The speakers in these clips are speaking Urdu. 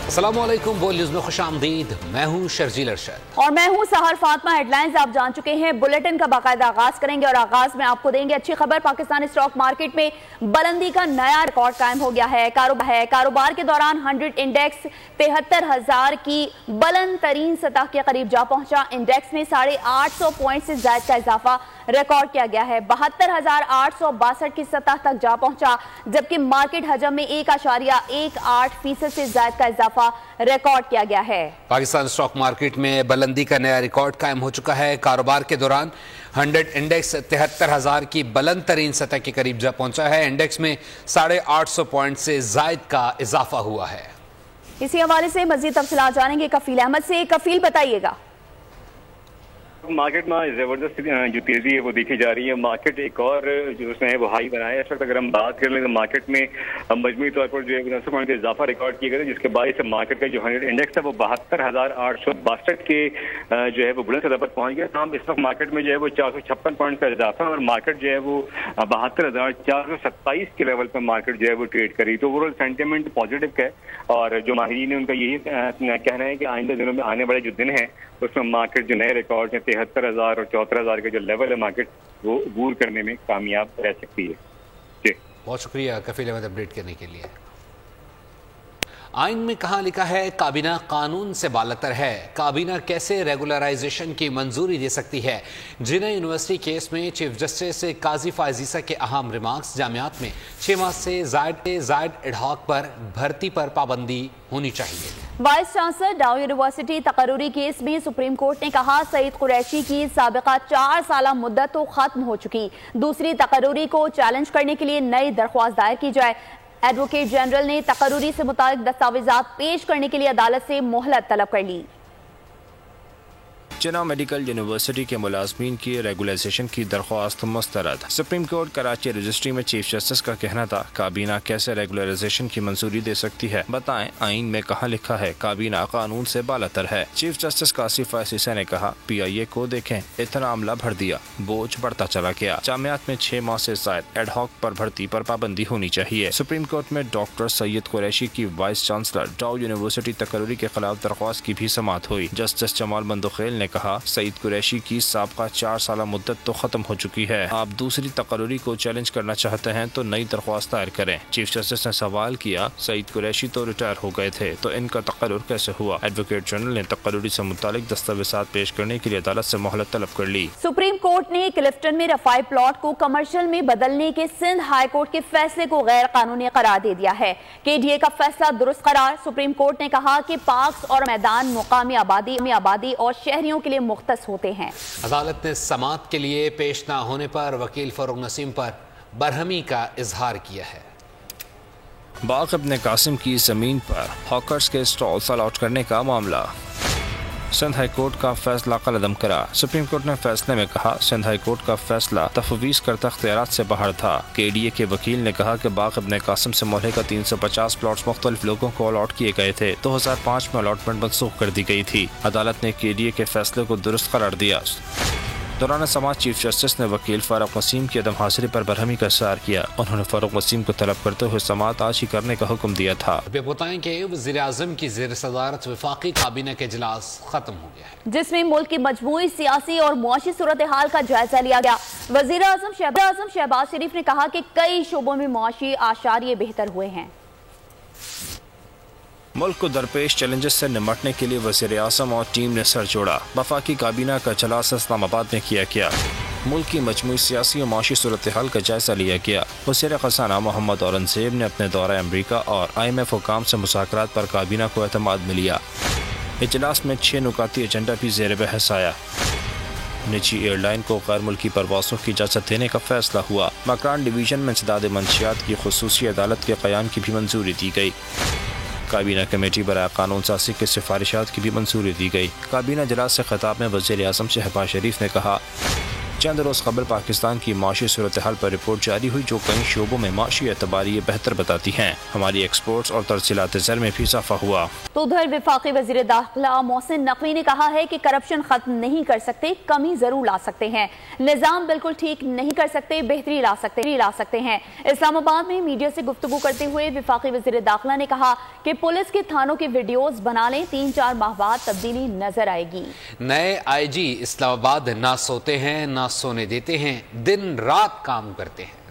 السلام علیکم، بول نیوز میں خوش آمدید۔ میں ہوں شرجیل ارشد اور میں ہوں سحر فاطمہ۔ ہیڈ لائنز آپ جان چکے ہیں، بلیٹن کا باقاعدہ آغاز کریں گے اور آغاز میں آپ کو دیں گے اچھی خبر۔ پاکستانی اسٹاک مارکیٹ میں بلندی کا نیا ریکارڈ قائم ہو گیا ہے۔ کاروبار کے دوران 100 انڈیکس 73,000 کی بلند ترین سطح کے قریب جا پہنچا۔ انڈیکس میں 850 پوائنٹ سے زائد کا اضافہ ریکارڈ کیا گیا ہے، 72,862 کی سطح تک جا پہنچا، جبکہ مارکیٹ حجم میں 1.18% سے زائد کا اضافہ ریکارڈ کیا گیا ہے۔ پاکستان اسٹاک مارکیٹ میں بلندی کا نیا ریکارڈ قائم ہو چکا ہے۔ کاروبار کے دوران 100 انڈیکس 73,000 کی بلند ترین سطح کے قریب جا پہنچا ہے۔ انڈیکس میں 850 پوائنٹ سے زائد کا اضافہ ہوا ہے۔ اسی حوالے سے مزید تفصیلات جانیں گے کفیل احمد سے۔ کفیل، بتائیے گا۔ مارکیٹ میں زبردست جو تیزی ہے وہ دیکھی جا رہی ہے۔ مارکیٹ ایک اور جو اس نے وہ ہائی بنایا ہے۔ اس وقت اگر ہم بات کر لیں تو مارکیٹ میں مجموعی طور پر جو ہے 90 پوائنٹ اضافہ ریکارڈ کیا گیا ہے، جس کے باعث مارکیٹ کا جو 100 انڈیکس ہے وہ 72,862 کے جو ہے وہ بلند سطح پر پہنچ گیا۔ تاہم اس وقت مارکیٹ میں جو ہے وہ 456 پوائنٹ کا اضافہ ہے اور مارکیٹ جو ہے وہ 72,427 کے لیول پر مارکیٹ جو ہے وہ ٹریڈ کری۔ تو اوور آل سینٹیمنٹ پازیٹیو ہے اور جو ماہرین ہیں ان کا یہی کہنا ہے کہ آئندہ دنوں میں آنے والے جو دن ہیں اس میں مارکیٹ جو نئے ریکارڈ ہیں 73,000 اور 74,000 کا جو لیول ہے مارکیٹ وہ عبور کرنے میں کامیاب رہ سکتی ہے۔ جی بہت شکریہ کفیل احمد اپڈیٹ کرنے کے لیے۔ آئین میں کہاں لکھا ہے کابینہ قانون سے بالاتر ہے؟ کابینہ کیسے ریگولرائزیشن کی منظوری دے سکتی ہے؟ جنہیں یونیورسٹی کیس میں چیف جسٹس سے قاضی فائز عیسیٰ کے اہم ریمارکس۔ جامعات میں 6 ماہ سے زائد ایڈ ہاک پر بھرتی پر پابندی ہونی چاہیے۔ وائس چانسلر ڈاؤ یونیورسٹی تقرری کیس میں سپریم کورٹ نے کہا سعید قریشی کی سابقہ 4 سالہ مدت تو ختم ہو چکی، دوسری تقرری کو چیلنج کرنے کے لیے نئی درخواست دائر کی جائے۔ ایڈوکیٹ جنرل نے تقرری سے متعلق دستاویزات پیش کرنے کے لیے عدالت سے مہلت طلب کر لی۔ جناح میڈیکل یونیورسٹی کے ملازمین کی ریگولائزیشن کی درخواست مسترد۔ سپریم کورٹ کراچی رجسٹری میں چیف جسٹس کا کہنا تھا کابینہ کیسے ریگولرائزیشن کی منظوری دے سکتی ہے؟ بتائیں آئین میں کہاں لکھا ہے کابینہ قانون سے بالاتر ہے؟ چیف جسٹس قاضی فائز عیسیٰ نے کہا پی آئی اے کو دیکھیں، اتنا عملہ بھر دیا، بوجھ بڑھتا چلا گیا۔ جامعات میں 6 ماہ سے زائد ایڈ ہاک پر بھرتی پر پابندی ہونی چاہیے۔ سپریم کورٹ میں ڈاکٹر سعید قریشی کی وائس چانسلر ڈاؤ یونیورسٹی تقرری کے خلاف درخواست کی بھی سماعت ہوئی۔ جسٹس جمال بندوخیل نے کہا سعید قریشی کی سابقہ 4 سالہ مدت تو ختم ہو چکی ہے، آپ دوسری تقرری کو چیلنج کرنا چاہتے ہیں تو نئی درخواست دائر کریں۔ چیف جسٹس نے سوال کیا سعید قریشی تو ریٹائر ہو گئے تھے تو ان کا تقرر کیسے ہوا؟ ایڈوکیٹ جنرل نے تقرری سے متعلق دستاویزات پیش کرنے کے لیے عدالت سے مہلت طلب کر لی۔ سپریم کورٹ نے کلفٹن میں رفائی پلاٹ کو کمرشل میں بدلنے کے سندھ ہائی کورٹ کے فیصلے کو غیر قانونی قرار دے دیا ہے۔ کے ڈی اے کا فیصلہ درست قرار۔ سپریم کورٹ نے کہا کہ پارکس اور میدان مقامی آبادی اور شہریوں کے لیے مختص ہوتے ہیں۔ عدالت نے سماعت کے لیے پیش نہ ہونے پر وکیل فاروق نسیم پر برہمی کا اظہار کیا ہے۔ باغ ابن قاسم کی زمین پر ہاکرز کے اسٹالز الاٹ کرنے کا معاملہ، سندھ ہائی کورٹ کا فیصلہ کالعدم کرا۔ سپریم کورٹ نے فیصلے میں کہا سندھ ہائی کورٹ کا فیصلہ تفویض کرتا اختیارات سے باہر تھا۔ کے ڈی اے کے وکیل نے کہا کہ باغ ابن قاسم سے مولے کا 350 پلاٹس مختلف لوگوں کو الاٹ کیے گئے تھے، 2005 میں الاٹمنٹ منسوخ کر دی گئی تھی۔ عدالت نے کے ڈی اے کے فیصلے کو درست قرار دیا۔ دوران سماعت چیف جسٹس نے وکیل فاروق نسیم کی عدم حاضری پر برہمی کا اظہار کیا۔ انہوں نے فاروق نسیم کو طلب کرتے ہوئے سماعت آج ہی کرنے کا حکم دیا تھا۔ بتائیں کہ وزیر اعظم کی زیر صدارت وفاقی کابینہ کے اجلاس ختم ہو گیا ہے، جس میں ملک کی مجموعی سیاسی اور معاشی صورتحال کا جائزہ لیا گیا۔ وزیر اعظم شہباز شریف نے کہا کہ کئی شعبوں میں معاشی اعشاریے بہتر ہوئے ہیں۔ ملک کو درپیش چیلنجز سے نمٹنے کے لیے وزیر اعظم اور ٹیم نے سر جوڑا۔ وفاقی کابینہ کا اجلاس اسلام آباد میں کیا گیا۔ ملک کی مجموعی سیاسی و معاشی صورتحال کا جائزہ لیا گیا۔ وزیر خزانہ محمد اورنگزیب نے اپنے دورہ امریکہ اور IMF حکام سے مذاکرات پر کابینہ کو اعتماد میں لیا۔ اجلاس میں 6 نکاتی ایجنڈا بھی زیر بحث آیا۔ نجی ایئر لائن کو غیر ملکی پروازوں کی اجازت دینے کا فیصلہ ہوا۔ مکران ڈویژن میں انسداد منشیات کی خصوصی عدالت کے قیام کی بھی منظوری دی گئی۔ کابینہ کمیٹی برائے قانون سازی کی سفارشات کی بھی منظوری دی گئی۔ کابینہ اجلاس سے خطاب میں وزیر اعظم شہباز شریف نے کہا چند روز قبل پاکستان کی معاشی صورتحال پر رپورٹ جاری ہوئی جو کئی شعبوں میں معاشی اعتبار یہ بہتر بتاتی ہیں. ہماری ایکسپورٹس اور ترسیلات زر میں بھی اضافہ ہوا. تو ادھر وفاقی وزیر داخلہ محسن نقوی نے کہا ہے کہ کرپشن ختم نہیں کر سکتے، کمی ضرور لا سکتے ہیں. نظام بالکل ٹھیک نہیں کر سکتے، بہتری لا سکتے ہیں. اسلام آباد میں میڈیا سے گفتگو کرتے ہوئے وفاقی وزیر داخلہ نے کہا کہ پولیس کے تھانوں کے ویڈیوز بنا لیں، 3-4 ماہ بعد تبدیلی نظر آئے گی. نئے آئی جی اسلام آباد نہ سوتے ہیں نہ سونے دیتے ہیں، دن رات کام کرتے ہیں.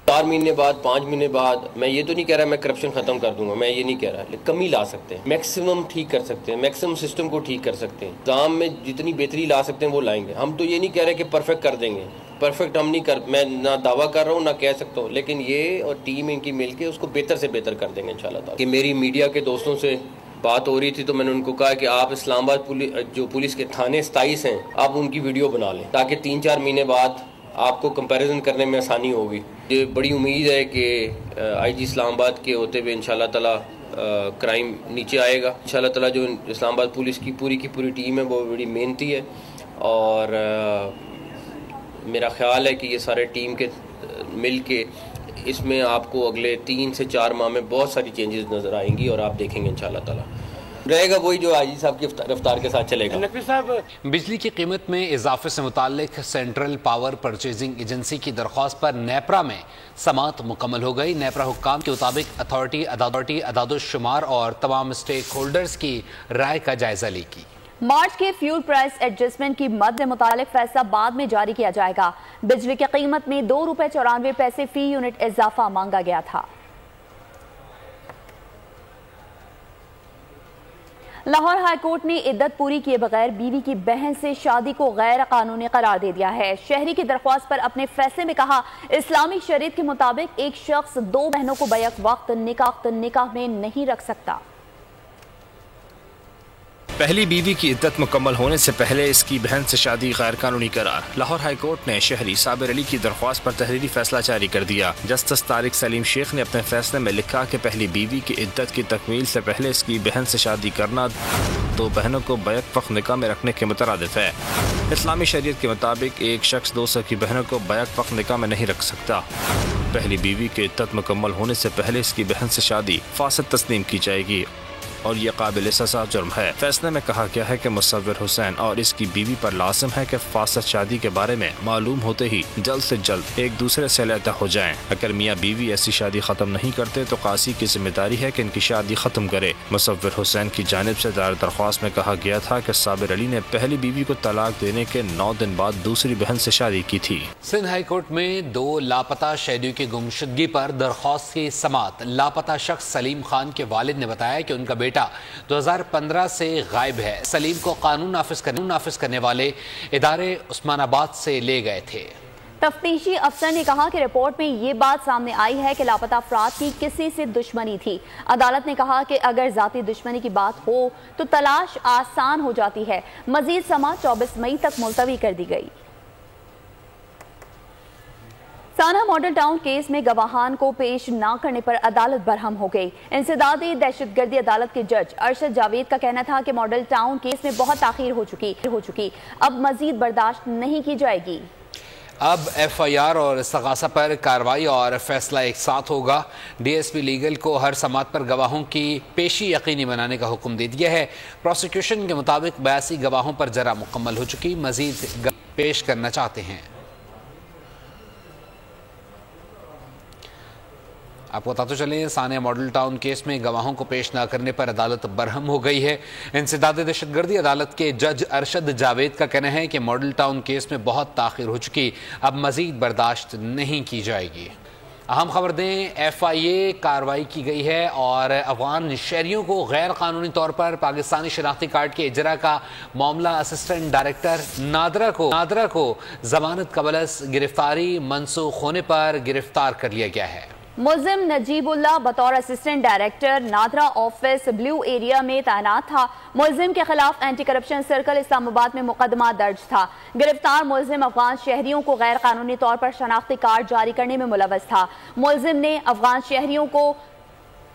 4 مہینے بعد 5 مہینے بعد میں یہ تو نہیں کہہ رہا میں کرپشن ختم کر دوں گا، میں یہ نہیں کہہ رہا، لیکن کمی لا سکتے ہیں، میکسیمم ٹھیک کر سکتے ہیں، میکسیمم سسٹم کو ٹھیک کر سکتے ہیں. نظام میں جتنی بہتری لا سکتے ہیں وہ لائیں گے. ہم تو یہ نہیں کہہ رہے کہ پرفیکٹ کر دیں گے، پرفیکٹ ہم نہیں میں نہ دعویٰ کر رہا ہوں نہ کہہ سکتا ہوں، لیکن یہ اور ٹیم ان کی مل کے اس کو بہتر سے بہتر کر دیں گے انشاءاللہ تعالی. کہ میری میڈیا کے دوستوں سے بات ہو رہی تھی تو میں نے ان کو کہا کہ آپ اسلام آباد جو پولیس کے تھانے 27 ہیں آپ ان کی ویڈیو بنا لیں تاکہ 3-4 مہینے بعد آپ کو کمپیریزن کرنے میں آسانی ہوگی. یہ بڑی امید ہے کہ آئی جی اسلام آباد کے ہوتے ہوئے انشاءاللہ تعالی کرائم نیچے آئے گا. انشاءاللہ تعالی جو اسلام آباد پولیس کی پوری ٹیم ہے وہ بڑی محنتی ہے اور میرا خیال ہے کہ یہ سارے ٹیم کے مل کے اس میں آپ کو اگلے 3 سے 4 ماہ میں بہت ساری چینجز نظر آئیں گی اور آپ دیکھیں گے انشاءاللہ تعالی رہے گا وہی جو آئی جی صاحب کی رفتار کے ساتھ چلے گا. بجلی کی قیمت میں اضافے سے متعلق سینٹرل پاور پرچیزنگ ایجنسی کی درخواست پر نیپرا میں سماعت مکمل ہو گئی. نیپرا حکام کے مطابق اتھارٹی اعداد و شمار اور تمام اسٹیک ہولڈرز کی رائے کا جائزہ لے گی. مارچ کے فیول پرائس ایڈجسٹمنٹ کی مد سے متعلق فیصلہ بعد میں جاری کیا جائے گا. بجلی کی قیمت میں 2 روپے 94 پیسے فی یونٹ اضافہ مانگا گیا تھا. لاہور ہائی کورٹ نے عدت پوری کیے بغیر بیوی کی بہن سے شادی کو غیر قانونی قرار دے دیا ہے. شہری کی درخواست پر اپنے فیصلے میں کہا اسلامی شریعت کے مطابق ایک شخص 2 بہنوں کو بیک وقت نکاح میں نہیں رکھ سکتا. پہلی بیوی کی عدت مکمل ہونے سے پہلے اس کی بہن سے شادی غیر قانونی قرار. لاہور ہائی کورٹ نے شہری صابر علی کی درخواست پر تحریری فیصلہ جاری کر دیا. جسٹس طارق سلیم شیخ نے اپنے فیصلے میں لکھا کہ پہلی بیوی کی عدت کی تکمیل سے پہلے اس کی بہن سے شادی کرنا 2 بہنوں کو بیک وقت نکاح میں رکھنے کے مترادف ہے. اسلامی شریعت کے مطابق ایک شخص 200 کی بہنوں کو بیک وقت نکاح میں نہیں رکھ سکتا. پہلی بیوی کی عدت مکمل ہونے سے پہلے اس کی بہن سے شادی فاسد تسلیم کی جائے گی اور یہ قابل سزا جرم ہے. فیصلے میں کہا گیا ہے کہ مصور حسین اور اس کی بیوی پر لازم ہے کہ فاسد شادی کے بارے میں معلوم ہوتے ہی جلد سے جلد ایک دوسرے سے علیحدہ ہو جائیں. اگر میاں بیوی ایسی شادی ختم نہیں کرتے تو قاضی کی ذمہ داری ہے کہ ان کی شادی ختم کرے. مصور حسین کی جانب سے دائر درخواست میں کہا گیا تھا کہ صابر علی نے پہلی بیوی کو طلاق دینے کے 9 دن بعد دوسری بہن سے شادی کی تھی. سندھ ہائی کورٹ میں 2 لاپتہ شہریوں کی گمشدگی پر درخواست کی سماعت. لاپتہ شخص سلیم خان کے والد نے بتایا کہ ان کا بیٹا 2015 سے غائب ہے. سلیم کو قانون نافذ کرنے والے ادارے عثمان آباد سے لے گئے تھے. تفتیشی افسر نے کہا کہ رپورٹ میں یہ بات سامنے آئی ہے کہ لاپتہ افراد کی کسی سے دشمنی تھی. عدالت نے کہا کہ اگر ذاتی دشمنی کی بات ہو تو تلاش آسان ہو جاتی ہے. مزید سماعت 24 مئی تک ملتوی کر دی گئی. سانحہ ماڈل ٹاؤن کیس میں گواہان کو پیش نہ کرنے پر عدالت برہم ہو گئی. انسدادی دہشت گردی عدالت کے جج ارشد جاوید کا کہنا تھا کہ ماڈل ٹاؤن کیس میں بہت تاخیر ہو چکی اب مزید برداشت نہیں کی جائے گی. اب ایف آئی آر اور استغاثہ پر کارروائی اور فیصلہ ایک ساتھ ہوگا. ڈی ایس پی لیگل کو ہر سماعت پر گواہوں کی پیشی یقینی بنانے کا حکم دے دیا ہے. پروسیکیوشن کے مطابق 82 گواہوں پر جرح مکمل ہو چکی، مزید پیش کرنا چاہتے ہیں. آپ کو بتاتے چلیں سانحہ ماڈل ٹاؤن کیس میں گواہوں کو پیش نہ کرنے پر عدالت برہم ہو گئی ہے. انسداد دہشت گردی عدالت کے جج ارشد جاوید کا کہنا ہے کہ ماڈل ٹاؤن کیس میں بہت تاخیر ہو چکی، اب مزید برداشت نہیں کی جائے گی. اہم خبر دیں، ایف آئی اے کارروائی کی گئی ہے اور افغان شہریوں کو غیر قانونی طور پر پاکستانی شناختی کارڈ کے اجرا کا معاملہ اسسٹنٹ ڈائریکٹر نادرا کو ضمانت قبل از گرفتاری منسوخ ہونے پر گرفتار کر لیا گیا ہے. ملزم نجیب اللہ بطور assistant director NADRA office blue area میں تعینات تھا. ملزم کے خلاف اینٹی کرپشن سرکل اسلام آباد میں مقدمہ درج تھا. گرفتار ملزم افغان شہریوں کو غیر قانونی طور پر شناختی کارڈ جاری کرنے میں ملوث تھا. ملزم نے افغان شہریوں کو